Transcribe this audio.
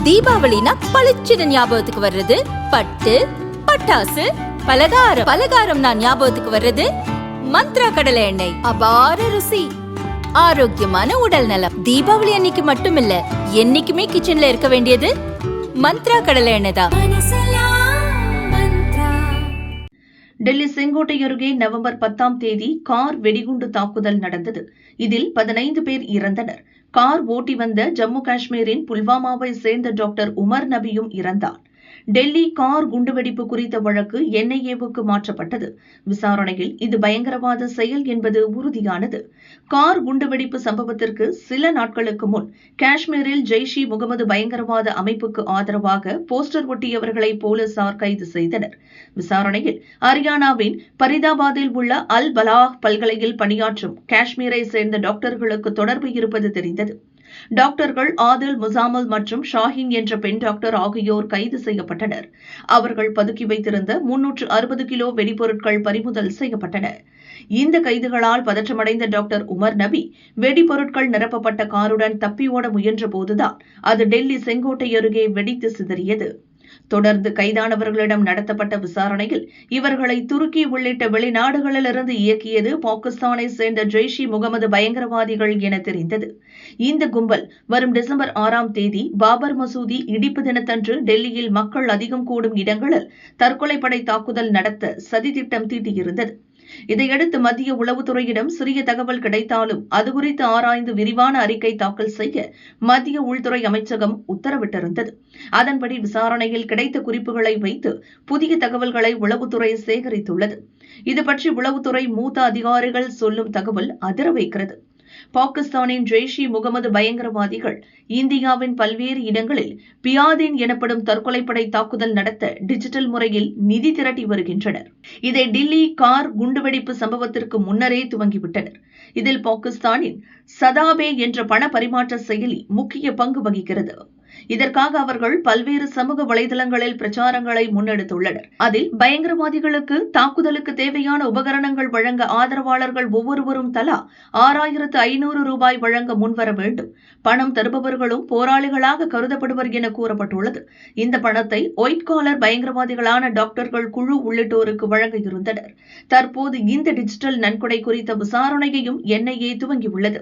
தீபாவளினா பளிச்சுன்னு ஞாபகத்துக்கு வர்றது பட்டு, பட்டாசு, பலகாரம். பலகாரம் நான் ஞாபகத்துக்கு வர்றது மந்த்ரா கடலை எண்ணெய். அபார ருசி, ஆரோக்கியமான உடல் நலம். தீபாவளி அன்னைக்கு மட்டும் இல்ல, என்னைக்குமே கிச்சன்ல இருக்க வேண்டியது மந்த்ரா கடலை எண்ணெய் தான். டெல்லி செங்கோட்டை அருகே நவம்பர் 10ஆம் தேதி கார் வெடிகுண்டு தாக்குதல் நடந்தது. இதில் 15 பேர் இறந்தனர். கார் ஓட்டி வந்த ஜம்மு காஷ்மீரின் புல்வாமாவை சேர்ந்த டாக்டர் உமர் நபியும் இறந்தார். டெல்லி கார் குண்டுவெடிப்பு குறித்த வழக்கு NIA-வுக்கு மாற்றப்பட்டது. விசாரணையில் இது பயங்கரவாத செயல் என்பது உறுதியானது. கார் குண்டுவெடிப்பு சம்பவத்திற்கு சில நாட்களுக்கு முன் காஷ்மீரில் ஜெய்ஷ்-இ முகமது பயங்கரவாத அமைப்புக்கு ஆதரவாக போஸ்டர் ஒட்டியவர்களை போலீசார் கைது செய்தனர். விசாரணையில் ஹரியானாவின் பரிதாபாத்தில் உள்ள அல் பலாஹ் பல்கலையில் பணியாற்றும் காஷ்மீரை சேர்ந்த டாக்டர்களுக்கு தொடர்பு இருப்பது தெரிந்தது. டாக்டர்கள் ஆதில் முசாமல் மற்றும் ஷாஹின் என்ற பெண் டாக்டர் ஆகியோர் கைது செய்யப்பட்டனர். அவர்கள் பதுக்கி வைத்திருந்த 360 கிலோ வெடிபொருட்கள் பறிமுதல் செய்யப்பட்டன. இந்த கைதுகளால் பதற்றமடைந்த டாக்டர் உமர் நபி வெடிபொருட்கள் நிரப்பப்பட்ட காருடன் தப்பியோட முயன்றபோதுதான் அது டெல்லி செங்கோட்டை அருகே வெடித்து சிதறியது. தொடர்ந்து கைதானவர்களிடம் நடத்தப்பட்ட விசாரணையில் இவர்களை துருக்கி உள்ளிட்ட வெளிநாடுகளிலிருந்து இயக்கியது பாகிஸ்தானை சேர்ந்த ஜெய்ஷ்-இ முகமது பயங்கரவாதிகள் என தெரிந்தது. இந்த கும்பல் வரும் டிசம்பர் 6ஆம் தேதி பாபர் மசூதி இடிப்பு தினத்தன்று டெல்லியில் மக்கள் அதிகம் கூடும் இடங்களில் தற்கொலைப்படை தாக்குதல் நடத்த சதித்திட்டம் தீட்டியிருந்தது. இதையடுத்து மத்திய உளவுத்துறையிடம் சிறிய தகவல் கிடைத்தாலும் அது குறித்து ஆராய்ந்து விரிவான அறிக்கை தாக்கல் செய்ய மத்திய உள்துறை அமைச்சகம் உத்தரவிட்டிருந்தது. அதன்படி விசாரணையில் கிடைத்த குறிப்புகளை வைத்து புதிய தகவல்களை உளவுத்துறை சேகரித்துள்ளது. இதுபற்றி உளவுத்துறை மூத்த அதிகாரிகள் சொல்லும் தகவல் அதிர வைக்கிறது. பாகிஸ்தானின் ஜெய்ஷ்-இ முகமது பயங்கரவாதிகள் இந்தியாவின் பல்வேறு இடங்களில் பியாதீன் எனப்படும் தற்கொலைப்படை தாக்குதல் நடத்த டிஜிட்டல் முறையில் நிதி திரட்டி வருகின்றனர். இதை டில்லி கார் குண்டுவெடிப்பு சம்பவத்திற்கு முன்னரே துவங்கிவிட்டனர். இதில் பாகிஸ்தானின் சதாபே என்ற பண பரிமாற்ற செயலி முக்கிய பங்கு வகிக்கிறது. இதற்காக அவர்கள் பல்வேறு சமூக வலைதளங்களில் பிரச்சாரங்களை முன்னெடுத்துள்ளனர். அதில் பயங்கரவாதிகளுக்கு தாக்குதலுக்கு தேவையான உபகரணங்கள் வழங்க ஆதரவாளர்கள் ஒவ்வொருவரும் தலா 6500 ரூபாய் வழங்க முன்வர வேண்டும். பணம் தருபவர்களும் போராளிகளாக கருதப்படுவர் என கூறப்பட்டுள்ளது. இந்த பணத்தை ஒயிட் காலர் பயங்கரவாதிகளான டாக்டர்கள் குழு உள்ளிட்டோருக்கு வழங்க இருந்தனர். தற்போது இந்த டிஜிட்டல் நன்கொடை குறித்த விசாரணையையும் NIA துவங்கியுள்ளது.